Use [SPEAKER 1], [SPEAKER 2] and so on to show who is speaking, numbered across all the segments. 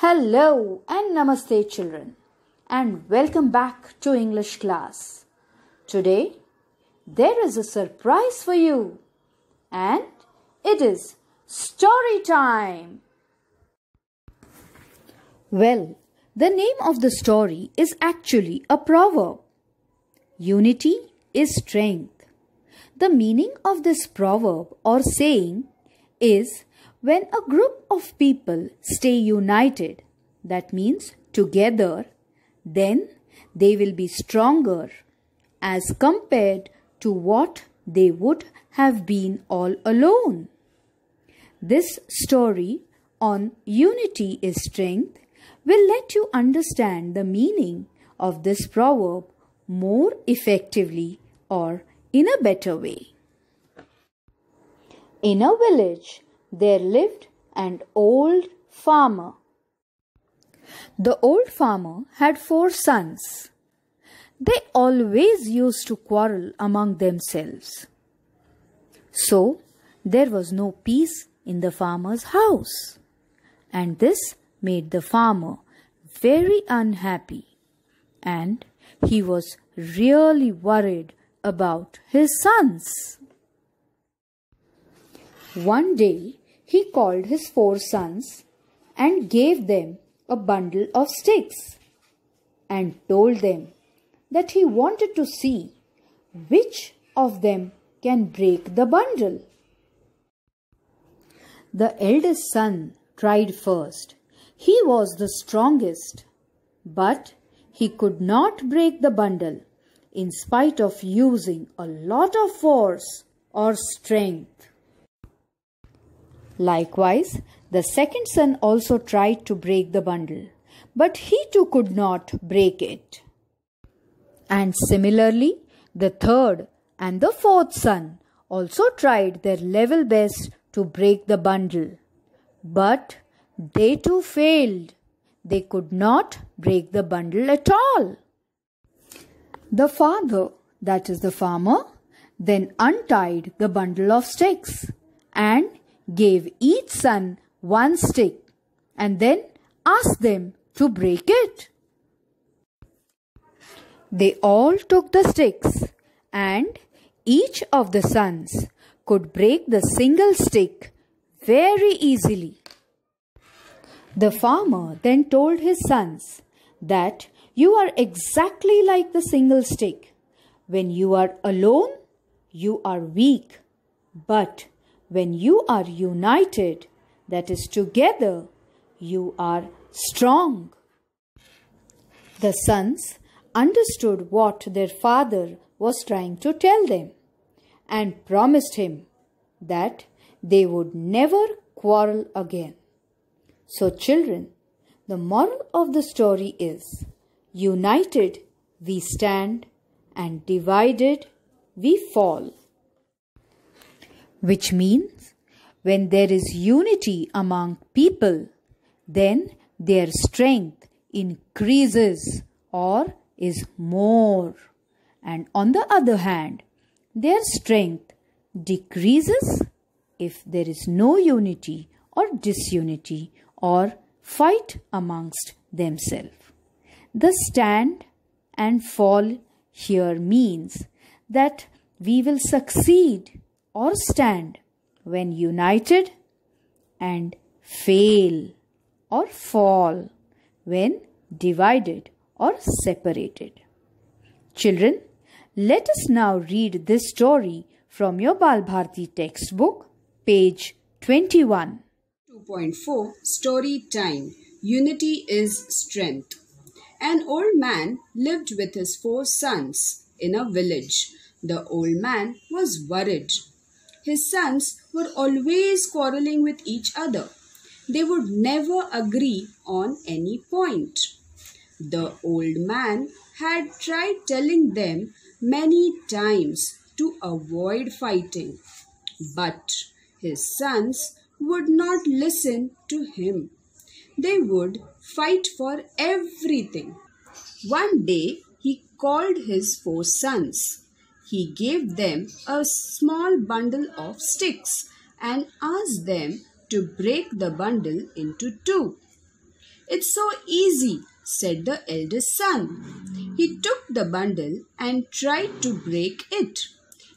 [SPEAKER 1] Hello and Namaste children, and welcome back to English class. Today there is a surprise for you, and it is story time. Well, the name of the story is actually a proverb. Unity is strength. The meaning of this proverb or saying is when a group of people stay united, that means together, then they will be stronger as compared to what they would have been all alone. This story on unity is strength will let you understand the meaning of this proverb more effectively or in a better way. In a village, there lived an old farmer. The old farmer had 4 sons. They always used to quarrel among themselves. So, there was no peace in the farmer's house. And this made the farmer very unhappy. And he was really worried about his sons. One day, he called his 4 sons and gave them a bundle of sticks and told them that he wanted to see which of them can break the bundle. The eldest son tried first. He was the strongest, but he could not break the bundle in spite of using a lot of force or strength. Likewise, the second son also tried to break the bundle, but he too could not break it. And similarly, the third and the fourth son also tried their level best to break the bundle, but they too failed. They could not break the bundle at all. The father, that is the farmer, then untied the bundle of sticks and gave each son 1 stick and then asked them to break it. They all took the sticks and each of the sons could break the single stick very easily. The farmer then told his sons that you are exactly like the single stick. When you are alone, you are weak, but when you are united, that is together, you are strong. The sons understood what their father was trying to tell them and promised him that they would never quarrel again. So children, the moral of the story is, united we stand and divided we fall. Which means, when there is unity among people, then their strength increases or is more. And on the other hand, their strength decreases if there is no unity or disunity or fight amongst themselves. The stand and fall here means that we will succeed or stand when united and fail or fall when divided or separated. Children, let us now read this story from your Bal Bharati textbook, page 21.
[SPEAKER 2] 2.4 Story Time. Unity is Strength. An old man lived with his 4 sons in a village. The old man was worried. His sons were always quarreling with each other. They would never agree on any point. The old man had tried telling them many times to avoid fighting, but his sons would not listen to him. They would fight for everything. One day he called his 4 sons. He gave them a small bundle of sticks and asked them to break the bundle into 2. "It's so easy," said the eldest son. He took the bundle and tried to break it.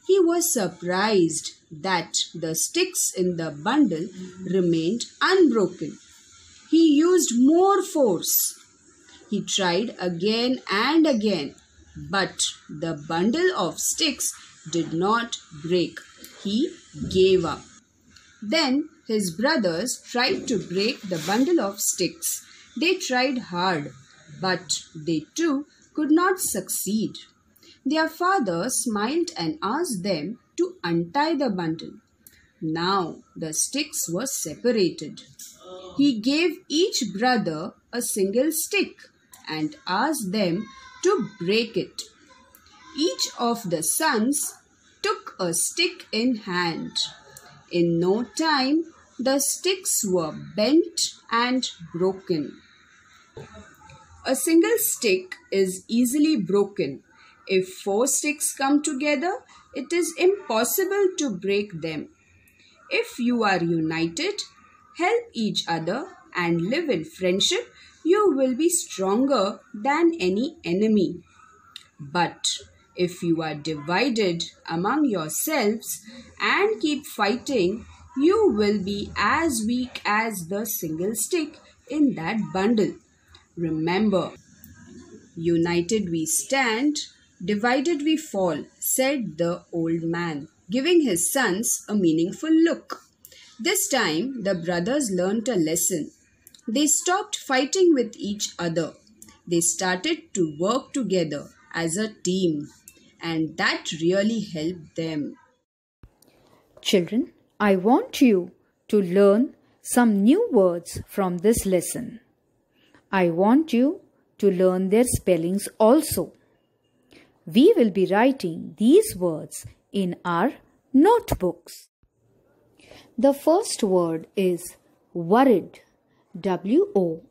[SPEAKER 2] He was surprised that the sticks in the bundle remained unbroken. He used more force. He tried again and again, but the bundle of sticks did not break. He gave up. Then his brothers tried to break the bundle of sticks. They tried hard, but they too could not succeed. Their father smiled and asked them to untie the bundle. Now the sticks were separated. He gave each brother a single stick and asked them to break it. Each of the sons took a stick in hand. In no time, the sticks were bent and broken. A single stick is easily broken. If 4 sticks come together, it is impossible to break them. If you are united, help each other, and live in friendship, you will be stronger than any enemy. But if you are divided among yourselves and keep fighting, you will be as weak as the single stick in that bundle. Remember, united we stand, divided we fall, said the old man, giving his sons a meaningful look. This time, the brothers learnt a lesson. They stopped fighting with each other. They started to work together as a team, and that really helped them.
[SPEAKER 1] Children, I want you to learn some new words from this lesson. I want you to learn their spellings also. We will be writing these words in our notebooks. The first word is worried, W-O-R-R-I-E-D.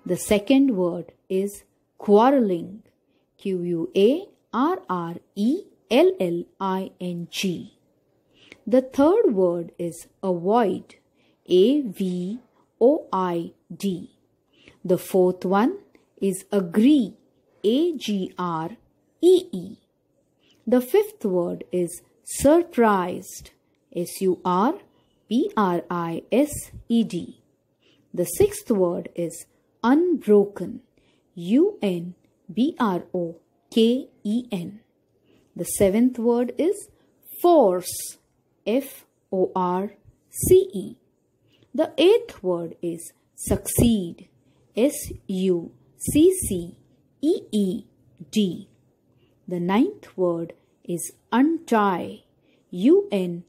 [SPEAKER 1] The second word is quarreling, Q-U-A-R-R-E-L-L-I-N-G. The third word is avoid, A-V-O-I-D. The fourth one is agree, A-G-R-E-E. The fifth word is surprised, S-U-R-P-R-I-S-E-D. The sixth word is unbroken, U-N-B-R-O-K-E-N. The seventh word is force, F-O-R-C-E. The eighth word is succeed, S-U-C-C-E-E-D. The ninth word is untie, U-N-T-I-E.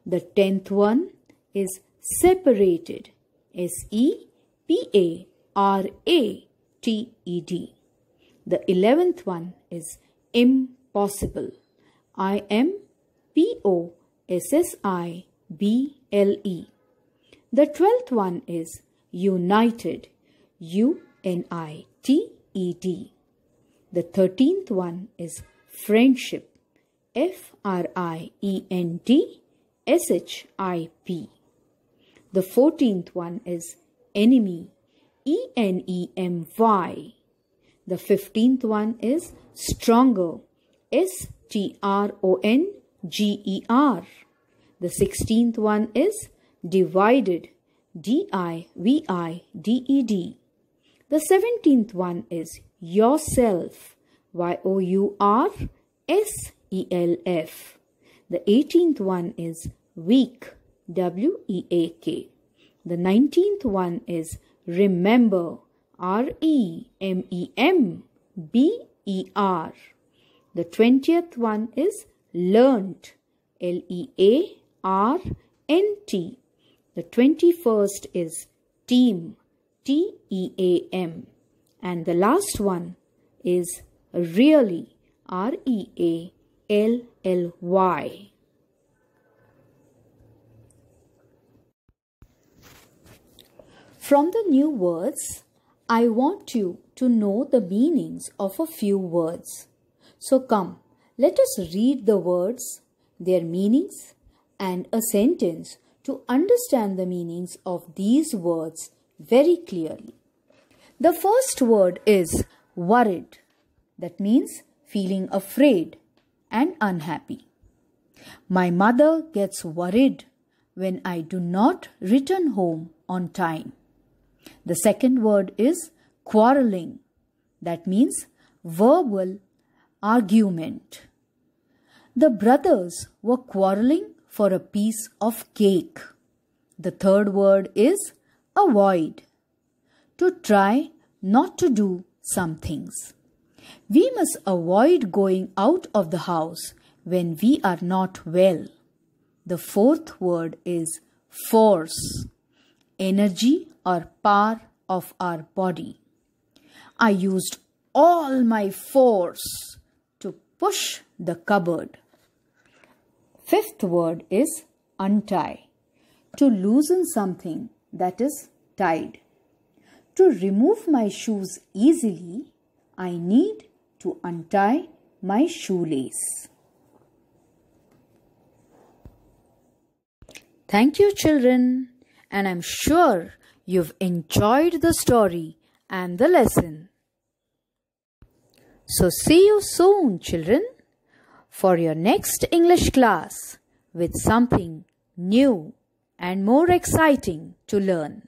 [SPEAKER 1] The 10th one is separated, S-E-P-A-R-A-T-E-D. The 11th one is impossible, I-M-P-O-S-S-I-B-L-E. The 12th one is united, U-N-I-T-E-D. The 13th one is friendship, F-R-I-E-N-D-S-H-I-P. The 14th one is enemy, E-N-E-M-Y. The 15th one is stronger, S-T-R-O-N-G-E-R. The 16th one is divided, D-I-V-I-D-E-D. The 17th one is yourself, Y-O-U-R-S-E-L-F. The 18th one is weak, W-E-A-K. The 19th one is remember, R-E-M-E-M-B-E-R. The 20th one is learnt, L-E-A-R-N-T. The 21st is team, T-E-A-M. And the last one is really, R-E-A-L-L-Y. From the new words, I want you to know the meanings of a few words. So come, let us read the words, their meanings, and a sentence to to understand the meanings of these words very clearly. The first word is worried. That means feeling afraid and unhappy. My mother gets worried when I do not return home on time. The second word is quarreling. That means verbal argument. The brothers were quarreling for a piece of cake. The third word is avoid. To try not to do some things. We must avoid going out of the house when we are not well. The fourth word is force, energy or power of our body. I used all my force to push the cupboard. Fifth word is untie, to loosen something that is tied. To remove my shoes easily, I need to untie my shoelace. Thank you, children, and I'm sure you've enjoyed the story and the lesson. So see you soon, children, for your next English class with something new and more exciting to learn.